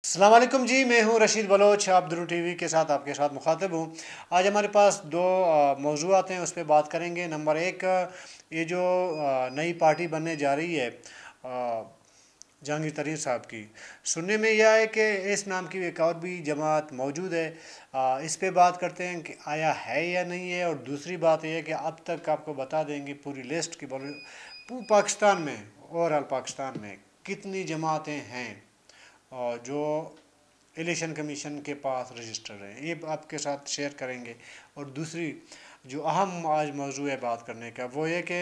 अस्सलाम वालेकुम जी, मैं हूं रशीद बलोच। आप दुरू टीवी के साथ आपके साथ मुखातिब हूं। आज हमारे पास दो मौजूआत हैं, उस पर बात करेंगे। नंबर एक, ये जो नई पार्टी बनने जा रही है जहांगीर तरीन साहब की, सुनने में यह है कि इस नाम की एक और भी जमात मौजूद है। इस पे बात करते हैं कि आया है या नहीं है। और दूसरी बात यह है कि अब तक आपको बता देंगे पूरी लिस्ट की पाकिस्तान में, ओवरऑल पाकिस्तान में कितनी जमातें हैं और जो इलेक्शन कमीशन के पास रजिस्टर है, ये आपके साथ शेयर करेंगे। और दूसरी जो अहम आज मौजू है बात करने का, वो ये कि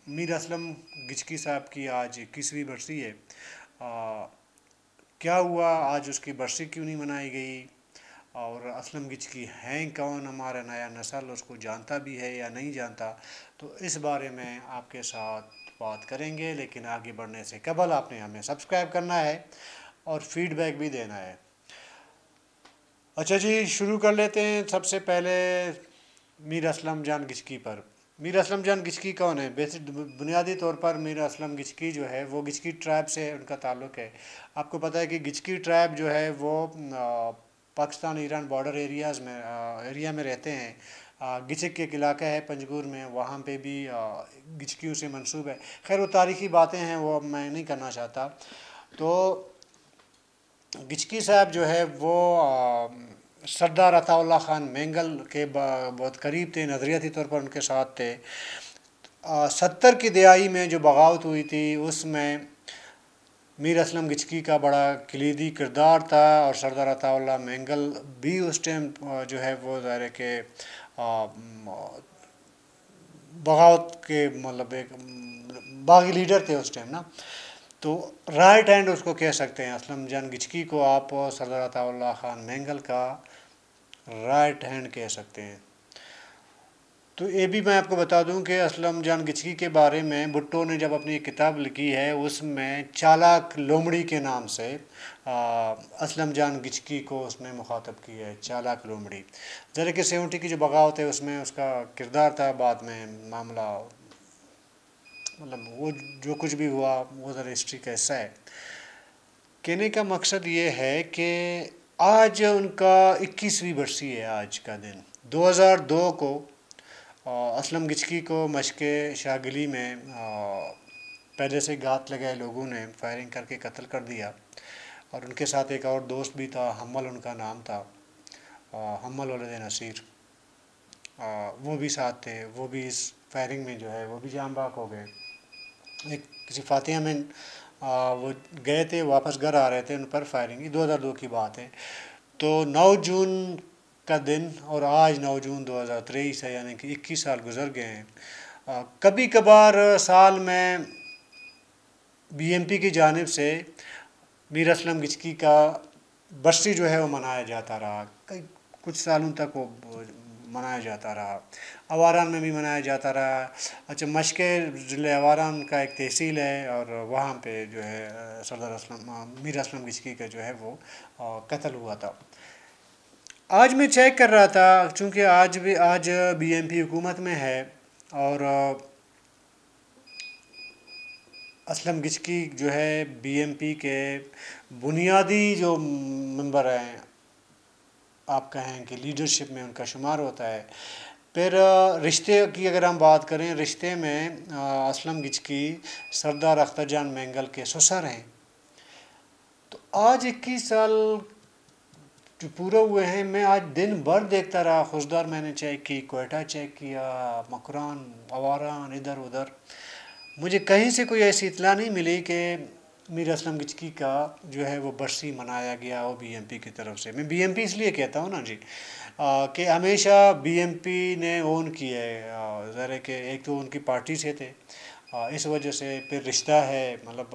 मीर असलम गिचकी साहब की आज 21वीं बरसी है। क्या हुआ आज, उसकी बरसी क्यों नहीं मनाई गई, और असलम गिचकी हैं कौन, हमारा नया नस्ल उसको जानता भी है या नहीं जानता। तो इस बारे में आपके साथ बात करेंगे, लेकिन आगे बढ़ने से कबल आपने हमें सब्सक्राइब करना है और फीडबैक भी देना है। अच्छा जी, शुरू कर लेते हैं। सबसे पहले मीर असलम जान गिचकी पर। मीर असलम जान गिचकी कौन है? बेसिक बुनियादी तौर पर मीर असलम गिचकी जो है वो गिचकी ट्राइब से उनका ताल्लुक़ है। आपको पता है कि गिचकी ट्राइब जो है वो पाकिस्तान ईरान बॉर्डर एरिया में रहते हैं। गिचक एक इलाका है पंजगुर में, वहाँ पे भी गिचकियों से मंसूब है। खैर वो तारीख़ी बातें हैं, वो मैं नहीं करना चाहता। तो गिचकी साहब जो है वो सरदार अताउल्ला ख़ान मैंगल के बहुत करीब थे, नज़रियाती तौर पर उनके साथ थे। 70 की दिहाई में जो बगावत हुई थी उसमें मीर असलम गिचकी का बड़ा कलीदी किरदार था, और सरदार अताउल्ला मैंगल भी उस टाइम जो है वो ज़ाहिर है कि बगावत के मतलब एक बागी लीडर थे उस टाइम ना। तो राइट हैंड उसको कह सकते हैं, असलम जान गिचकी को आप सरदार अताउल्ला ख़ान मैंगल का राइट हैंड कह सकते हैं। तो ये भी मैं आपको बता दूं कि असलम जान गिचकी के बारे में भुट्टो ने जब अपनी किताब लिखी है उसमें चालाक लोमड़ी के नाम से असलम जान गिचकी को उसने मुखातब किया है, चालाक लोमड़ी। ज़रा कि 70 की जो बगावत है उसमें उसका किरदार था। बाद में मामला मतलब वो जो कुछ भी हुआ वो ज़रा हिस्ट्री का हिस्सा है। कहने का मकसद ये है कि आज उनका 21वीं बरसी है। आज का दिन 2002 को असलम गिचकी को मशक़ शागिली में पहले से घात लगाए लोगों ने फायरिंग करके कत्ल कर दिया। और उनके साथ एक और दोस्त भी था, हम्मल उनका नाम था, हम्मल वलद नसीर। वो भी साथ थे, वो भी इस फायरिंग में जो है वो भी जान बाक हो गए। एक किसी फातिहा में वो गए थे, वापस घर आ रहे थे, उन पर फायरिंग की 2002 की बात है। तो 9 जून का दिन और आज 9 जून 2023 है, यानी कि 21 साल गुजर गए हैं। कभी कभार साल में बीएमपी की जानिब से मीर असलम गिचकी का बरसी जो है वो मनाया जाता रहा। कई कुछ सालों तक वो मनाया जाता रहा। अवारान में भी मनाया जाता रहा। अच्छा, मशक़ ज़िले अवारान का एक तहसील है और वहाँ पे जो है सरदार असलम मीर असलम गिचकी का जो है वो कत्ल हुआ था। आज मैं चेक कर रहा था, चूँकि आज बीएमपी हुकूमत में है और असलम गिचकी जो है बीएमपी के बुनियादी जो मेंबर हैं, आप कहें कि लीडरशिप में उनका शुमार होता है। फिर रिश्ते की अगर हम बात करें, रिश्ते में असलम गिचकी सरदार अख्तर जान मैंगल के ससुर हैं। तो आज 21 साल जो पूरे हुए हैं, मैं आज दिन भर देखता रहा। खुशदार मैंने चेक की, कोयटा चेक किया, मकरान, अवारान, इधर उधर। मुझे कहीं से कोई ऐसी इतला नहीं मिली कि मीर असलम गिचकी का जो है वो बरसी मनाया गया हो बीएमपी की तरफ से। मैं बीएमपी इसलिए कहता हूँ ना जी कि हमेशा बीएमपी ने ओन किया है। ज़रा कि एक तो उनकी पार्टी से थे, इस वजह से फिर रिश्ता है, मतलब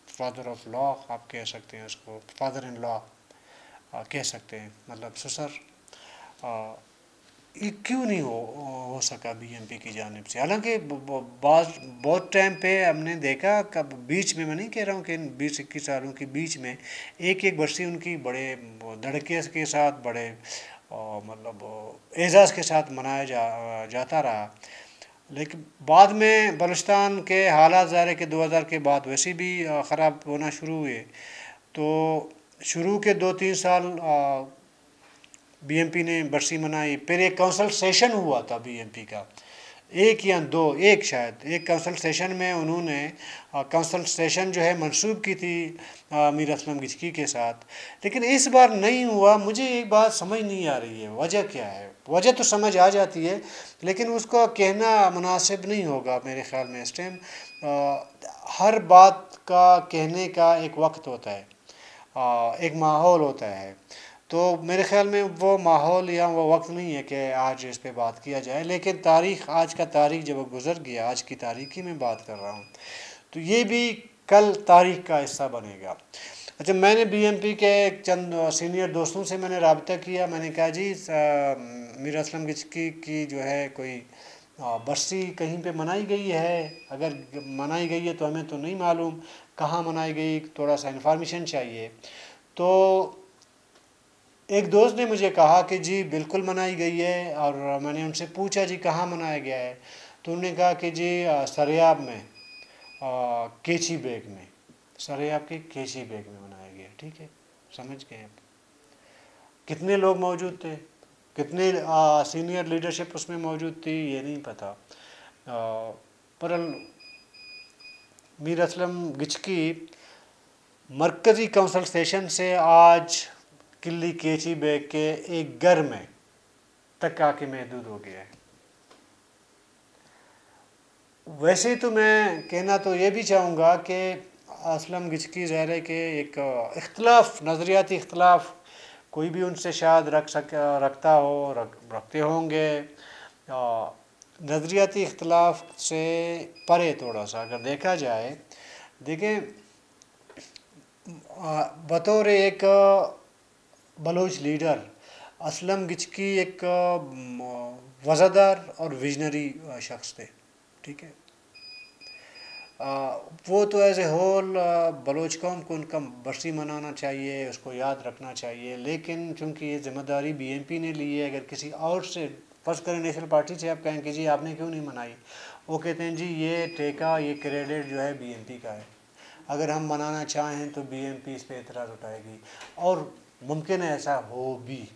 फादर ऑफ लॉ आप कह सकते हैं उसको, फादर इन लॉ कह सकते हैं, मतलब ससुर। ये क्यों नहीं हो सका बीएमपी की जानिब से? हालांकि बहुत टाइम पे हमने देखा, कब बीच में, मैं नहीं कह रहा हूँ कि इन 20-21 सालों के बीच में एक एक बरसी उनकी बड़े धड़के के साथ, बड़े मतलब एजाज़ के साथ मनाया जाता रहा। लेकिन बाद में बलूचिस्तान के हालात ज़ाहिर है कि 2000 के बाद वैसे भी ख़राब होना शुरू हुए। तो शुरू के 2-3 साल बीएमपी ने बरसी मनाई, फिर एक कंसल्टेशन हुआ था बीएमपी का, एक या दो, एक शायद एक कंसल्टेशन में उन्होंने कंसल्टेशन जो है मंसूब की थी मीर असलम गिचकी के साथ, लेकिन इस बार नहीं हुआ। मुझे एक बात समझ नहीं आ रही है, वजह क्या है? वजह तो समझ आ जाती है, लेकिन उसको कहना मुनासिब नहीं होगा मेरे ख़्याल में इस टाइम। हर बात का कहने का एक वक्त होता है, एक माहौल होता है, तो मेरे ख़्याल में वो माहौल या वो वक्त नहीं है कि आज इस पे बात किया जाए। लेकिन तारीख़, आज का तारीख़ जब गुज़र गया, आज की तारीख़ की मैं बात कर रहा हूँ, तो ये भी कल तारीख़ का हिस्सा बनेगा। अच्छा, मैंने बीएमपी के चंद सीनियर दोस्तों से मैंने रब्ता किया, मैंने कहा जी मीर असलम गिचकी की जो है कोई बरसी कहीं पे मनाई गई है? अगर मनाई गई है तो हमें तो नहीं मालूम कहाँ मनाई गई, थोड़ा सा इन्फॉर्मेशन चाहिए। तो एक दोस्त ने मुझे कहा कि जी बिल्कुल मनाई गई है, और मैंने उनसे पूछा जी कहाँ मनाया गया है, तो उन्होंने कहा कि जी सरेआब में, केची बेग में, सरेआब के केची बेग में मनाया गया। ठीक है, समझ गए आप? कितने लोग मौजूद थे, कितने सीनियर लीडरशिप उसमें मौजूद थी, ये नहीं पता। पर मीर असलम गिचकी मरकज़ी कंसल्टेशन से आज किली केची बेग के एक घर में तक आके महदूद हो गया है। वैसे तो मैं कहना तो ये भी चाहूँगा कि असलम गिचकी ज़ाहिर है कि एक इख्तलाफ, नज़रियाती इख्तलाफ कोई भी उनसे शायद रखता हो, रखते होंगे। नज़रियाती इख्तलाफ से परे थोड़ा सा अगर देखा जाए, देखें बतौर एक बलोच लीडर असलम गिचकी एक वज़ादार और विजनरी शख्स थे। ठीक है, वो तो एज़ ए होल बलोच कौम को उनका बरसी मनाना चाहिए, उसको याद रखना चाहिए, लेकिन चूँकि ये ज़िम्मेदारी बीएमपी ने ली है, अगर किसी और से फ़र्ज़ करें नेशनल पार्टी से आप कहें कि जी आपने क्यों नहीं मनाई, वो कहते हैं जी ये ठेका, ये क्रेडिट जो है बीएमपी का है, अगर हम मनाना चाहें तो बीएमपी इस पर एतराज़ उठाएगी, और मुमकिन है ऐसा हो भी।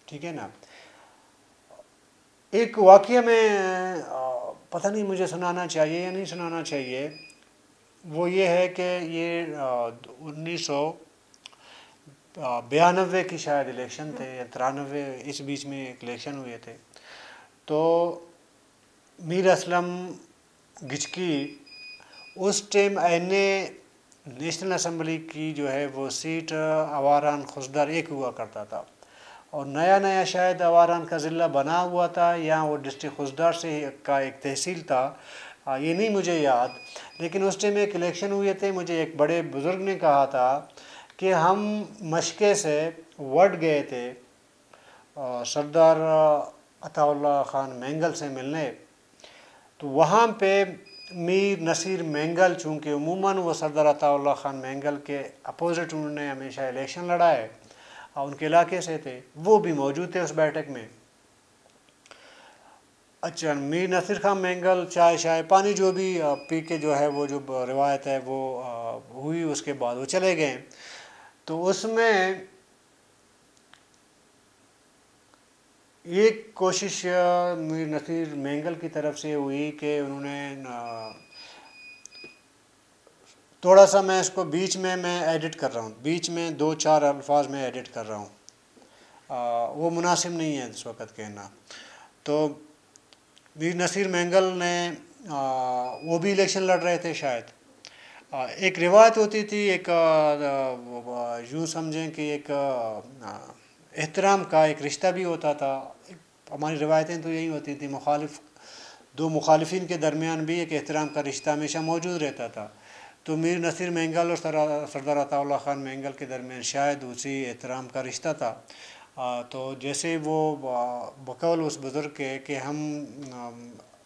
ठीक है ना। एक वाक़या में पता नहीं मुझे सुनाना चाहिए या नहीं सुनाना चाहिए, वो ये है कि ये 1992 की शायद इलेक्शन थे या 93, इस बीच में एक इलेक्शन हुए थे। तो मीर असलम गिचकी उस टाइम नेशनल असम्बली की जो है वो सीट आवारान खुसदार एक हुआ करता था, और नया नया शायद आवारान का ज़िला बना हुआ था, या वो डिस्ट्रिक्ट खुसदार से का एक तहसील था, ये नहीं मुझे याद। लेकिन उस टाइम एक इलेक्शन हुए थे, मुझे एक बड़े बुज़ुर्ग ने कहा था कि हम मशके से वट गए थे सरदार अताउल्लाह ख़ान मैंगल से मिलने, तो वहाँ पे मीर नसीर मैंगल, चूँकि उमूमन वो सरदार अताउल्लाह ख़ान मैंगल के अपोजिट उन्होंने हमेशा इलेक्शन लड़ा है और उनके इलाके से थे, वो भी मौजूद थे उस बैठक में। अच्छा, मीर नसीर खान मैंगल चाय शाय पानी जो भी पी के जो है वो जो रिवायत है वो हुई, उसके बाद वो चले गए। तो उसमें एक कोशिश मीर नसीर मैंगल की तरफ से हुई कि उन्होंने थोड़ा सा, मैं इसको बीच में मैं एडिट कर रहा हूँ, बीच में 2-4 अल्फाज में एडिट कर रहा हूँ, वो मुनासिब नहीं है इस वक्त कहना। तो मीर नसीर मैंगल ने वो भी इलेक्शन लड़ रहे थे शायद। एक रिवायत होती थी, एक यूँ समझें कि एक एहतराम का एक रिश्ता भी होता था। हमारी रिवायतें तो यही होती थी, दो मुखालिफिन के दरमियान भी एक एहतराम का रिश्ता हमेशा मौजूद रहता था। तो मीर नसीर मैंगल और सरदार अताउल्लाह ख़ान मैंगल के दरमियान शायद उसी एहतराम का रिश्ता था। तो जैसे वो बकौल उस बुज़ुर्ग के कि हम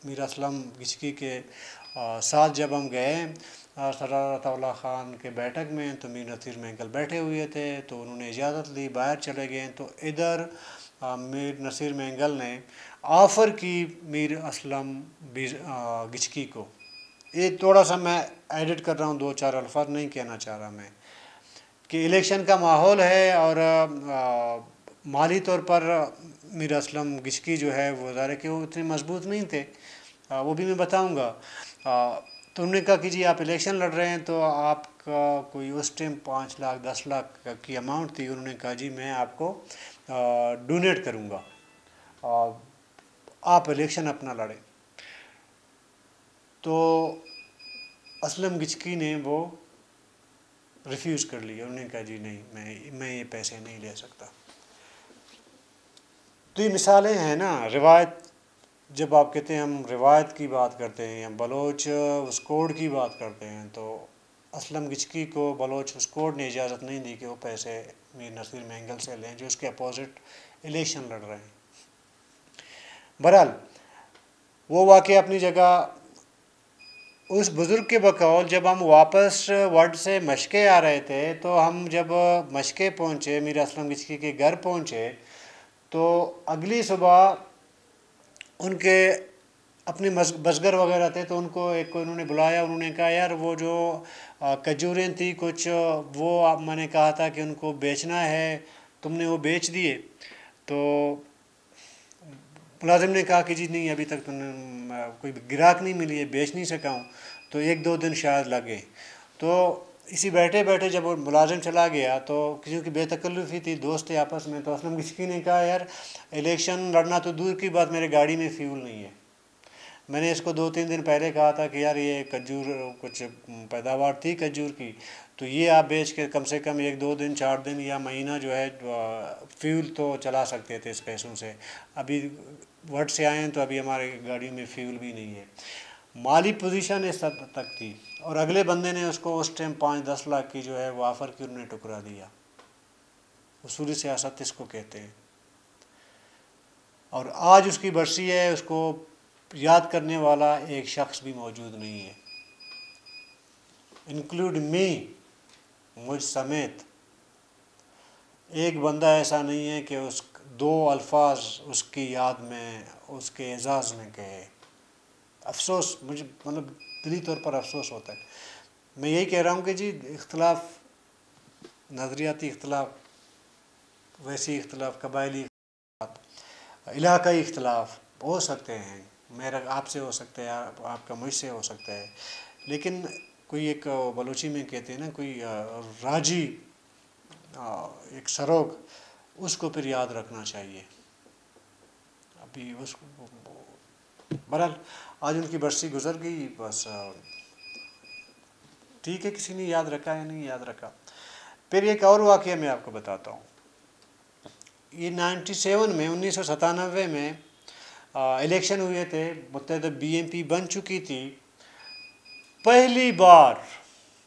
मीर असलम गिचकी के साथ जब हम गए सरदार अताउल्लाह ख़ान के बैठक में, तो मीर नसीर मैंगल बैठे हुए थे, तो उन्होंने इजाज़त ली, बाहर चले गए। तो इधर मीर नसीर मैंगल ने ऑफ़र की मीर असलम गिचकी को, ये थोड़ा सा मैं एडिट कर रहा हूँ, 2-4 अल्फाज नहीं कहना चाह रहा मैं, कि इलेक्शन का माहौल है और माली तौर पर मीर असलम गिचकी जो है वो ज़ाहिर है कि वो इतने मजबूत नहीं थे, वो भी मैं बताऊंगा। तो उन्होंने कहा कि जी आप इलेक्शन लड़ रहे हैं तो आपका कोई उस टाइम 5 लाख 10 लाख की अमाउंट थी। उन्होंने कहा जी मैं आपको डोनेट करूंगा, आप इलेक्शन अपना लड़ें। तो असलम गिचकी ने वो रिफ्यूज़ कर लिया। उन्होंने कहा जी नहीं, मैं ये पैसे नहीं ले सकता। तो ये मिसालें हैं ना रिवायत। जब आप कहते हैं हम रिवायत की बात करते हैं या बलोच स्कोड की बात करते हैं, तो असलम गिचकी को बलोच स्कोड ने इजाज़त नहीं दी कि वो पैसे मीर नसीर मेंगल से लें जो उसके अपोजिट इलेक्शन लड़ रहे हैं। बहरहाल वो वाक़या अपनी जगह। उस बुज़ुर्ग के बकौल जब हम वापस वर्ड से मशके आ रहे थे, तो हम जब मशके पहुँचे, मीर असलम गिचकी के घर पहुँचे, तो अगली सुबह उनके अपने बसगर वगैरह थे, तो उनको एक को उन्होंने बुलाया। उन्होंने कहा यार वो जो खजूरें थी कुछ, वो मैंने कहा था कि उनको बेचना है, तुमने वो बेच दिए? तो मुलाजिम ने कहा कि जी नहीं, अभी तक तुमने कोई ग्राहक नहीं मिली है, बेच नहीं सका हूँ, तो 1-2 दिन शायद लगे। तो इसी बैठे बैठे जब वो मुलाजिम चला गया, तो किसी की बेतकल्लुफ़ी थी, दोस्त थे आपस में, तो असलम गिचकी ने कहा यार इलेक्शन लड़ना तो दूर की बात, मेरे गाड़ी में फ्यूल नहीं है। मैंने इसको 2-3 दिन पहले कहा था कि यार ये खजूर कुछ पैदावार थी खजूर की, तो ये आप बेच के कम से कम 1-2 दिन 4 दिन या महीना जो है फ्यूल तो चला सकते थे इस पैसों से। अभी वर्ड से आए हैं तो अभी हमारे गाड़ी में फ्यूल भी नहीं है। माली पोजीशन इस हद तक थी, और अगले बंदे ने उसको उस टाइम 5-10 लाख की जो है वो ऑफ़र की, उन्होंने टुकरा दिया। उसूली सियासत इसको कहते हैं। और आज उसकी बरसी है, उसको याद करने वाला एक शख्स भी मौजूद नहीं है, इंक्लूड मी, मुझ समेत। एक बंदा ऐसा नहीं है कि उस 2 अल्फाज उसकी याद में, उसके एजाज़ में कहे। अफसोस, मुझे मतलब दिली तौर पर अफसोस होता है। मैं यही कह रहा हूँ कि जी इख्तलाफ, नज़रियाती इख्तलाफ, वैसी इख्तलाफ, कबायली इलाकाई इख्तलाफ हो सकते हैं, मेरा आपसे हो सकता है, आपका मुझसे हो सकता है, लेकिन कोई एक बलूची में कहते हैं ना, कोई राजी एक सरोग, उसको फिर याद रखना चाहिए। अभी उसको बहरहाल आज उनकी बरसी गुजर गई, बस ठीक है, किसी ने याद रखा या नहीं याद रखा। फिर एक और वाक़या मैं आपको बताता हूँ। ये 97 में 1997 में इलेक्शन हुए थे, मुत्तहिदा BNP बन चुकी थी। पहली बार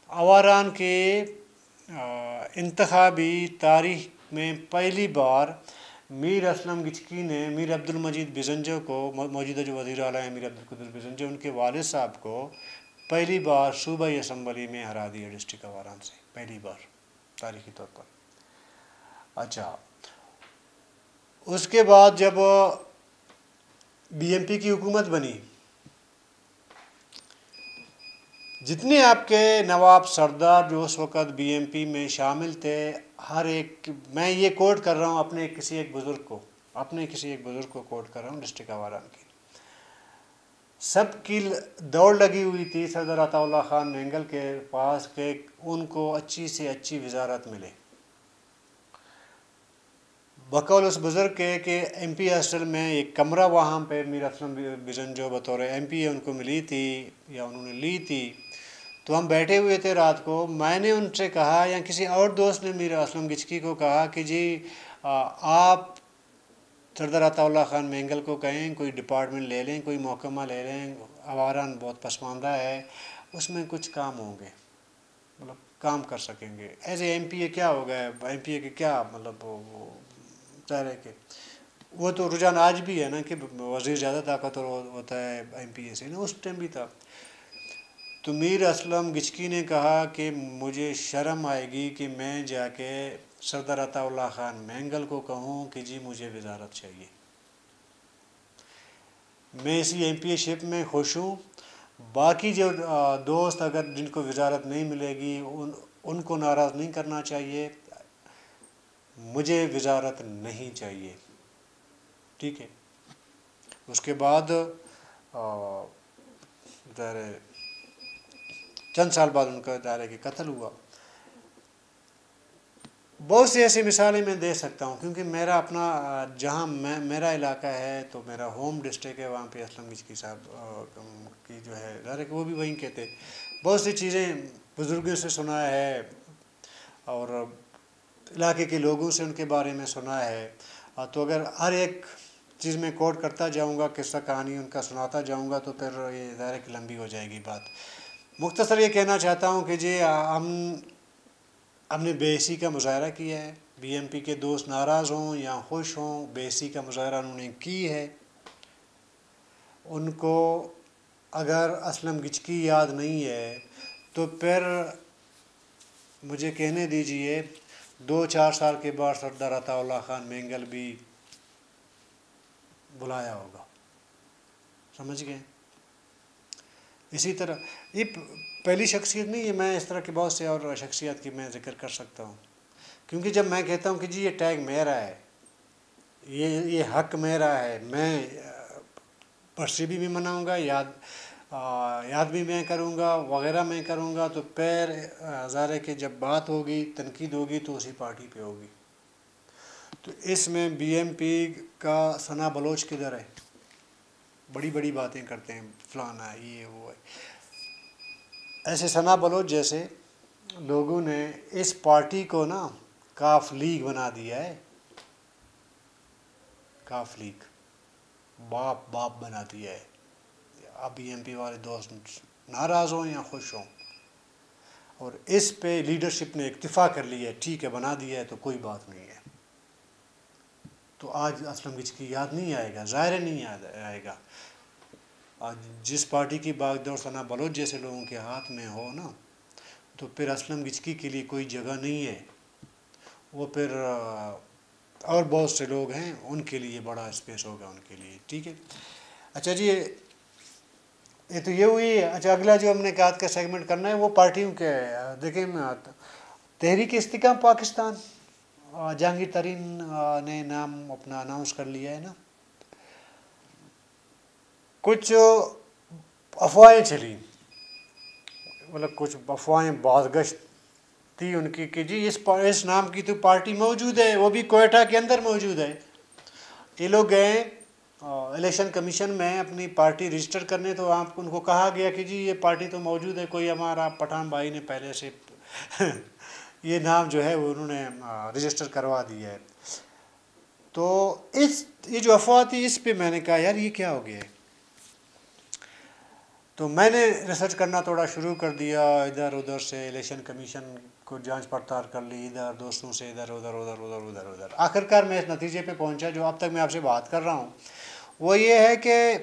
आवारान के इंतखाबी तारीख में पहली बार मीर असलम गिचकी ने मीर अब्दुल मजीद बिजंजो को, मौजूदा जो वज़ीर आला हैं मीर अब्दुल कुद्दुस बिजंजो, उनके वालिद साहब को पहली बार सूबाई असम्बली में हरा दिया डिस्ट्रिक्ट आवारान से, पहली बार तारीखी तौर पर। अच्छा, उसके बाद जब BNP की हुकूमत बनी, जितने आपके नवाब सरदार जो उस वक़्त BNP में शामिल थे, हर एक, मैं ये कोट कर रहा हूँ अपने किसी एक बुज़ुर्ग को कोट कर रहा हूँ डिस्ट्रिक्ट आवारान की, सब की दौड़ लगी हुई थी सरदार अताउल्लाह खान मेंगल के पास के उनको अच्छी से अच्छी वजारत मिले। बकौल उस बुज़ुर्ग के कि MP हॉस्टल में एक कमरा वहाँ पे मीर असलम बिजंजो बतौर MP उनको मिली थी या उन्होंने ली थी। तो हम बैठे हुए थे रात को, मैंने उनसे कहा या किसी और दोस्त ने मीर असलम गिचकी को कहा कि जी आप सरदार अताउल्लाह खान मेंगल को कहें कोई डिपार्टमेंट ले लें, कोई महकमा ले लें, आवारान बहुत पसमानदा है, उसमें कुछ काम होंगे, मतलब काम कर सकेंगे। एज ए MP क्या हो गया, MP के क्या मतलब वो ज़ाहिर है कि वो तो रुझान आज भी है ना कि वज़ीर ज़्यादा ताकतवर होता है MP से ना, उस टाइम भी था। तो मीर असलम गिचकी ने कहा कि मुझे शर्म आएगी कि मैं जाके सरदार अताउल्लाह खान मेंगल को कहूँ कि जी मुझे वजारत चाहिए, मैं इसी MP शिप में खुश हूँ, बाकी जो दोस्त अगर जिनको वजारत नहीं मिलेगी उनको नाराज़ नहीं करना चाहिए, मुझे वजारत नहीं चाहिए, ठीक है। उसके बाद चंद साल बाद उनका दायरे के कत्ल हुआ। बहुत सी ऐसी मिसालें मैं दे सकता हूँ, क्योंकि मेरा अपना जहाँ मेरा इलाका है तो मेरा होम डिस्ट्रिक्ट है, वहाँ पे असलम किचकी साहब की जो है दायरे के वो भी वहीं के थे। बहुत सी चीज़ें बुज़ुर्गों से सुना है और इलाके के लोगों से उनके बारे में सुना है। तो अगर हर एक चीज़ में कोट करता जाऊँगा, किस्सा कहानी उनका सुनाता जाऊँगा, तो फिर ये दायरे की लंबी हो जाएगी बात। मुख्तसर ये कहना चाहता हूँ कि जी हमने बेइज्जती का मुजाहरा किया है। बीएमपी के दोस्त नाराज़ हों या खुश हों, बेइज्जती का मुजाहरा उन्होंने की है। उनको अगर असलम किचकी याद नहीं है तो फिर मुझे कहने दीजिए 2-4 साल के बाद सरदार अताउल्लाह खान मेंगल भी बुलाया होगा, समझ गए। इसी तरह ये पहली शख्सियत नहीं है, मैं इस तरह के बहुत से और शख्सियत की मैं ज़िक्र कर सकता हूँ। क्योंकि जब मैं कहता हूँ कि जी ये टैग मेरा है, ये हक मेरा है, मैं बरसी भी मनाऊँगा, याद भी मैं करूँगा, वगैरह मैं करूँगा, तो फिर ज़ाहिर है कि जब बात होगी, तनकीद होगी, तो उसी पार्टी पे होगी। तो इसमें बीएमपी का सना बलोच किधर है? बड़ी बड़ी बातें करते हैं, फलाना है, ये वो है। ऐसे सना बलोच जैसे लोगों ने इस पार्टी को ना काफ लीग बना दिया है। काफ लीग बाप बाप बना दिया है। अब बीएमपी वाले दोस्त नाराज़ हों या खुश हों, और इस पे लीडरशिप ने इक्तिफ़ा कर लिया है, ठीक है बना दिया है तो कोई बात नहीं है। तो आज असलम किचकी याद नहीं आएगा, ज़ाहिर नहीं याद आएगा। आज जिस पार्टी की बागडोर सना बलोच जैसे लोगों के हाथ में हो ना, तो फिर असलम किचकी के लिए कोई जगह नहीं है। वो फिर और बहुत से लोग हैं, उनके लिए बड़ा स्पेस होगा उनके लिए, ठीक है। अच्छा जी, ये तो ये हुई। अच्छा, अगला जो हमने कहा का सेगमेंट करना है वो पार्टियों के देखिए। तहरीक इस्तेकाम पाकिस्तान, जहांगीर तरीन ने नाम अपना अनाउंस कर लिया है ना। कुछ अफवाहें चली, मतलब कुछ अफवाहें बाज़गश्त थी उनकी कि जी इस नाम की तो पार्टी मौजूद है, वो भी कोयटा के अंदर मौजूद है। ये लोग गए इलेक्शन कमीशन में अपनी पार्टी रजिस्टर करने, तो आप उनको कहा गया कि जी ये पार्टी तो मौजूद है, कोई हमारा पठान भाई ने पहले से ये नाम जो है वो उन्होंने रजिस्टर करवा दिया है। तो ये जो अफवाह थी, इस पे मैंने कहा यार ये क्या हो गया है। तो मैंने रिसर्च करना थोड़ा शुरू कर दिया, इधर उधर से इलेक्शन कमीशन को जांच पड़ताल कर ली, इधर दोस्तों से इधर उधर उधर उधर उधर उधर। आखिरकार मैं इस नतीजे पे पहुंचा जो अब तक मैं आपसे बात कर रहा हूँ, वो ये है कि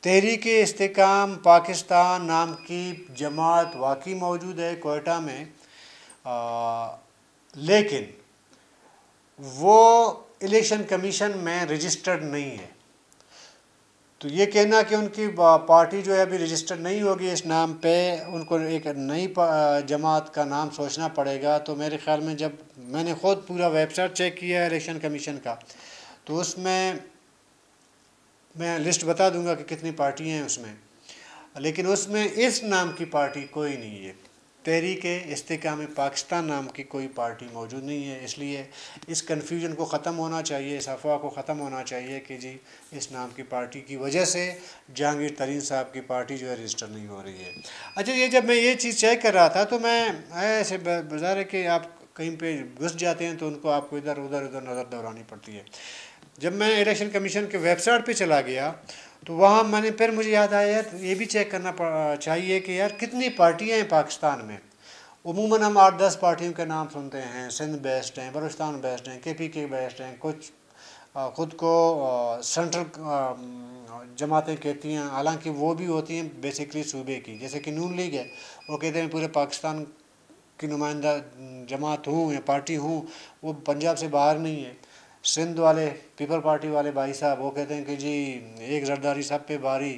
तहरीक इस्तेकाम पाकिस्तान नाम की जमात वाकई मौजूद है कोयटा में, लेकिन वो इलेक्शन कमीशन में रजिस्टर्ड नहीं है। तो ये कहना कि उनकी पार्टी जो है अभी रजिस्टर्ड नहीं होगी इस नाम पे, उनको एक नई जमात का नाम सोचना पड़ेगा। तो मेरे ख़्याल में जब मैंने ख़ुद पूरा वेबसाइट चेक किया इलेक्शन कमीशन का, तो उसमें मैं लिस्ट बता दूंगा कि कितनी पार्टियां हैं उसमें, लेकिन उसमें इस नाम की पार्टी कोई नहीं है। तहरीक इस्तेकाम पाकिस्तान नाम की कोई पार्टी मौजूद नहीं है। इसलिए इस कन्फ्यूजन को ख़त्म होना चाहिए, इस अफवाह को ख़त्म होना चाहिए कि जी इस नाम की पार्टी की वजह से जहांगीर तरीन साहब की पार्टी जो है रजिस्टर नहीं हो रही है। अच्छा, ये जब मैं ये चीज़ चेक कर रहा था तो मैं ऐसे बाज़ार है कि आप कहीं पे घुस जाते हैं तो उनको आपको इधर उधर उधर नज़र दौड़ानी पड़ती है। जब मैं इलेक्शन कमीशन के वेबसाइट पे चला गया तो वहाँ मैंने फिर मुझे याद आया यार ये भी चेक करना चाहिए कि यार कितनी पार्टियाँ हैं पाकिस्तान में। उमूमन हम 8-10 पार्टियों के नाम सुनते हैं, सिंध बेस्ड हैं, बलूचिस्तान बेस्ड हैं, KPK बेस्ड हैं, कुछ ख़ुद को सेंट्रल जमातें कहती हैं, हालांकि वो भी होती हैं बेसिकली सूबे की, जैसे कि नून लीग है, वो कहते हैं पूरे पाकिस्तान की नुमाइंदा जमात हूँ या पार्टी हूँ, वो पंजाब से बाहर नहीं है। सिंध वाले पीपल पार्टी वाले भाई साहब वो कहते हैं कि जी एक जरदारी सब पे भारी,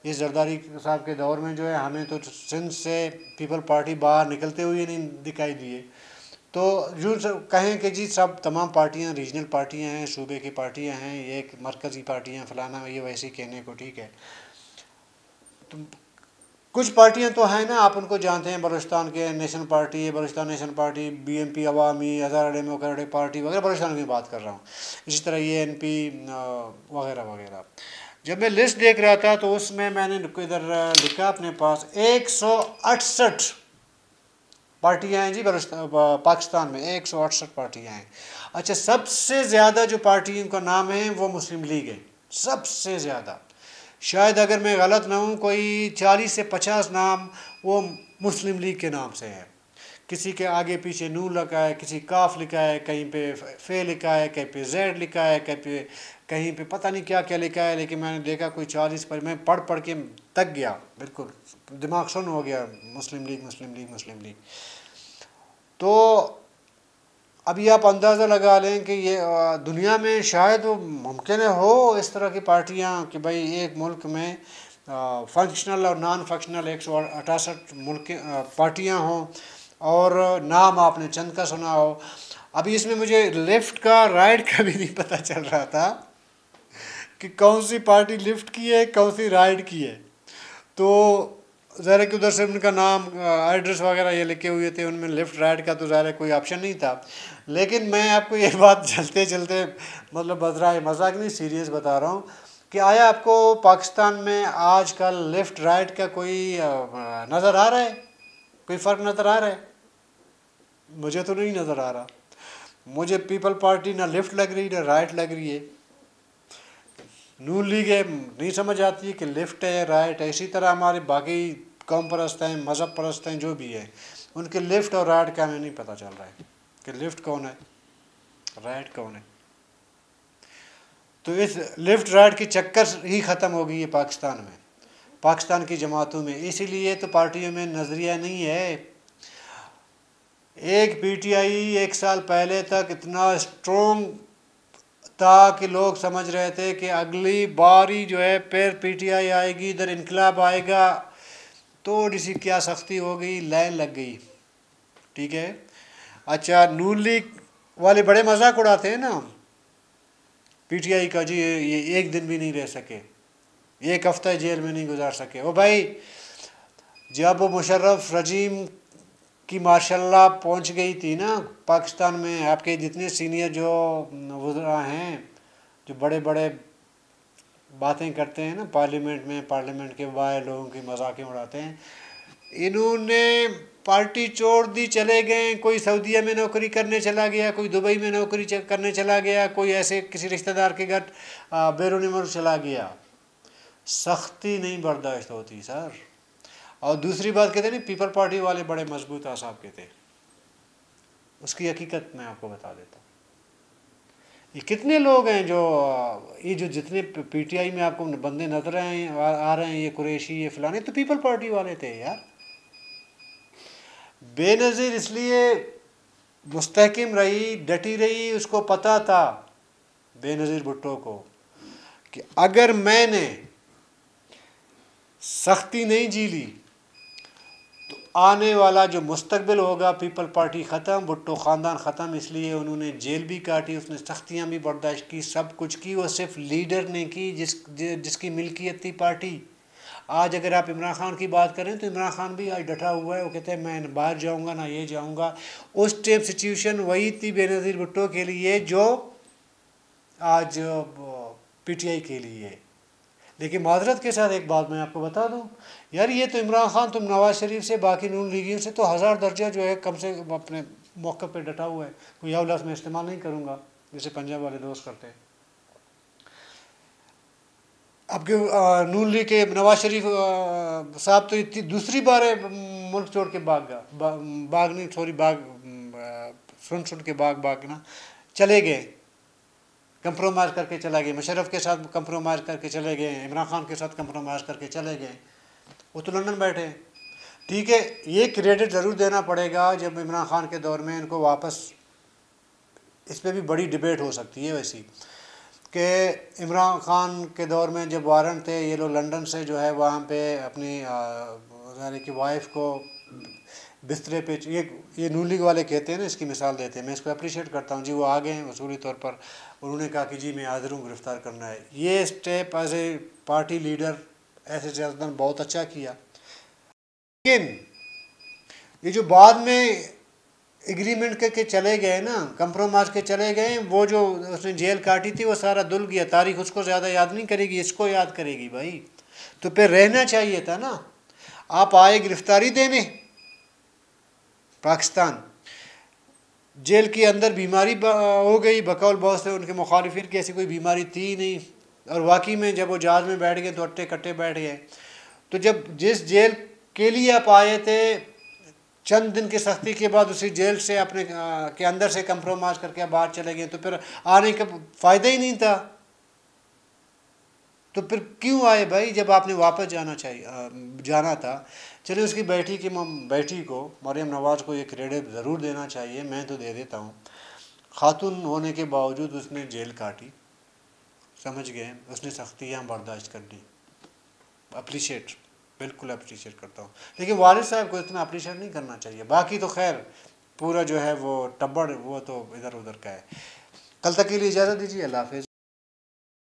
इस जरदारी साहब के दौर में जो है हमें तो सिंध से पीपल पार्टी बाहर निकलते हुए नहीं दिखाई दिए। तो यूँ कहें कि जी सब तमाम पार्टियां रीजनल पार्टियां हैं, सूबे की पार्टियां हैं, ये एक मरकज़ी पार्टियां फलाना ये वैसे कहने को ठीक है। तो कुछ पार्टियां तो हैं ना, आप उनको जानते हैं, बलूचिस्तान के नेशनल पार्टी है, बलूचिस्तान नेशनल पार्टी, BNP अवामी, हज़ार डेमोक्रेटिक पार्टी वगैरह, बलूचिस्तान की बात कर रहा हूँ। इसी तरह ANP वगैरह वगैरह। जब मैं लिस्ट देख रहा था तो उसमें मैंने इधर लिखा अपने पास 168 पार्टियां हैं जी पाकिस्तान में, 168 पार्टियां हैं। अच्छा, सबसे ज़्यादा जो पार्टियों का नाम है वो मुस्लिम लीग है, सबसे ज़्यादा। शायद अगर मैं गलत ना हूँ, कोई 40 से 50 नाम वो मुस्लिम लीग के नाम से है। किसी के आगे पीछे नून लिखा है, किसी काफ लिखा है, कहीं पे फे लिखा है, कहीं पे जेड लिखा है, कहीं पे पता नहीं क्या क्या लिखा है। लेकिन मैंने देखा कोई 40 पर, मैं पढ़ पढ़ के थक गया, बिल्कुल दिमाग सुन्न हो गया, मुस्लिम लीग मुस्लिम लीग मुस्लिम लीग। तो अभी आप अंदाज़ा लगा लें कि ये दुनिया में शायद वो मुमकिन हो इस तरह की पार्टियां कि भाई एक मुल्क में फंक्शनल और नॉन फंक्शनल 168 मुल्क पार्टियां हों, और नाम आपने चंद का सुना हो। अभी इसमें मुझे लेफ़्ट का राइट का भी नहीं पता चल रहा था कि कौन सी पार्टी लेफ़्ट की है, कौन सी राइट की है। तो ज़ाहिर कि उधर से उनका नाम एड्रेस वगैरह ये लिखे हुए थे, उनमें लेफ़्ट राइट का तो ज़ाहिर कोई ऑप्शन नहीं था। लेकिन मैं आपको ये बात चलते चलते मतलब बजरा मजाक नहीं, सीरियस बता रहा हूँ कि आया आपको पाकिस्तान में आजकल लेफ़्ट राइट का कोई नज़र आ रहा है, कोई फ़र्क नज़र आ रहा है? मुझे तो नहीं नज़र आ रहा। मुझे पीपल पार्टी ना लेफ़्ट लग रही ना राइट लग रही है। नून लीग है, नहीं समझ आती है कि लेफ़्ट है राइट है। इसी तरह हमारे बाकी कौम परस्त हैं, मज़हब परस्त हैं, जो भी है, उनके लेफ़्ट और राइट का हमें नहीं पता चल रहा है कि लेफ़्ट कौन है राइट कौन है। तो इस लेफ़्ट राइट की चक्कर ही ख़त्म हो गई है पाकिस्तान में, पाकिस्तान की जमातों में। इसीलिए तो पार्टियों में नज़रिया नहीं है। एक PTI एक साल पहले तक इतना स्ट्रॉन्ग था कि लोग समझ रहे थे कि अगली बारी जो है फिर PTI आएगी, इधर इनकलाब आएगा। थोड़ी सी क्या सख्ती हो गई, लाइन लग गई, ठीक है। अच्छा, नून लीग वाले बड़े मजाक उड़ाते हैं ना PTI का, जी ये एक दिन भी नहीं रह सके, एक हफ्ता जेल में नहीं गुजार सके। ओ भाई, जब वो मुशर्रफ रजीम की माशाल्लाह पहुंच गई थी ना पाकिस्तान में, आपके जितने सीनियर जो वज़रा हैं, जो बड़े बड़े बातें करते हैं ना पार्लियामेंट में, पार्लियामेंट के बाहर लोगों की मजाकें उड़ाते हैं, इन्होंने पार्टी छोड़ दी, चले गए। कोई सऊदीया में नौकरी करने चला गया, कोई दुबई में नौकरी करने चला गया, कोई ऐसे किसी रिश्तेदार के घर बैरूनी मुल्क चला गया। सख्ती नहीं बर्दाश्त होती सर। और दूसरी बात कहते हैं ना, पीपल पार्टी वाले बड़े मजबूत आसाब के थे, उसकी हकीकत मैं आपको बता देता हूँ। ये कितने लोग हैं जो ये जो जितने PTI में आपको बंदे नजर आ रहे हैं, ये कुरैशी ये फलाने, तो पीपल पार्टी वाले थे यार। बेनज़ीर इसलिए मुस्तहकिम रही, डटी रही, उसको पता था बेनज़ीर भुट्टो को कि अगर मैंने सख्ती नहीं जी ली तो आने वाला जो मुस्तकबिल होगा, पीपल पार्टी ख़त्म, भुट्टो ख़ानदान ख़त्म। इसलिए उन्होंने जेल भी काटी, उसने सख्तियाँ भी बर्दाश्त की, सब कुछ की। वो सिर्फ लीडर ने की जिसकी मिल्कियत थी पार्टी। आज अगर आप इमरान खान की बात करें तो इमरान खान भी आज डटा हुआ है, वो कहते हैं मैं बाहर जाऊँगा ना ये जाऊँगा। उस टाइम सिचुएशन वही थी बेनज़ीर भुट्टो के लिए जो आज PTI के लिए है। लेकिन माजरत के साथ एक बात मैं आपको बता दूं यार, ये तो इमरान खान तुम नवाज़ शरीफ से बाकी नून लीगियों से तो 1000 दर्जा जो है कम से अपने मौक़े पे डटा हुआ है। कोई या लफ्ज़ मैं इस्तेमाल नहीं करूँगा जैसे पंजाब वाले दोस्त करते हैं। आपके नून लीग के नवाज़ शरीफ साहब तो इतनी दूसरी बार है मुल्क छोड़ के बाग नहीं सॉरी सुन के बाग ना चले गए, कंप्रोमाइज़ करके चला गए, मुशर्रफ के साथ कंप्रोमाइज़ करके चले गए, इमरान खान के साथ कंप्रोमाइज़ करके चले गए। वो तो लंदन बैठे, ठीक है। ये क्रेडिट ज़रूर देना पड़ेगा, जब इमरान खान के दौर में इनको वापस, इस पर भी बड़ी डिबेट हो सकती है वैसी, कि इमरान खान के दौर में जब वारंट थे, ये लोग लंदन से जो है वहाँ पे अपनी यानी कि वाइफ को बिस्तरे पे, ये नून लीग वाले कहते हैं ना, इसकी मिसाल देते हैं। मैं इसको अप्रिशिएट करता हूँ जी, वो आ गए हैं वसूली तौर पर। उन्होंने कहा कि जी मैं हाजिर हूँ, गिरफ़्तार करना है। ये step as a party leader ऐसे सियासतदान बहुत अच्छा किया। लेकिन ये जो बाद में एग्रीमेंट करके चले गए ना, कंप्रोमाइज़ के चले गए, वो जो उसने जेल काटी थी वो सारा धुल गया। तारीख उसको ज़्यादा याद नहीं करेगी, इसको याद करेगी भाई। तो फिर रहना चाहिए था ना। आप आए गिरफ्तारी देने, पाकिस्तान जेल के अंदर बीमारी हो गई, बकौल बहुत से उनके मुखालिफिन की ऐसी कोई बीमारी थी नहीं। और वाकई में जब वो जहाज़ में बैठ गए तो अट्टे कट्टे बैठ गए। तो जब जिस जेल के लिए आप आए थे, चंद दिन की सख्ती के बाद उसी जेल से अपने के अंदर से कंप्रोमाइज़ करके आप बाहर चले गए, तो फिर आने का फ़ायदा ही नहीं था। तो फिर क्यों आए भाई, जब आपने वापस जाना था। चलिए, उसकी बेटी को मरियम नवाज़ को ये क्रेडिट ज़रूर देना चाहिए, मैं तो दे देता हूँ। खातून होने के बावजूद उसने जेल काटी, समझ गए, उसने सख्तियाँ बर्दाश्त कर ली। अप्रिशिएट, बिल्कुल अप्रिशिएट करता हूँ। लेकिन वालिद साहब को इतना अप्रिशिएट नहीं करना चाहिए। बाकी तो खैर पूरा जो है वो टब्बड़, वो तो इधर उधर का है। कल तक के लिए इजाज़त दीजिए, अल्लाह हाफ़िज़।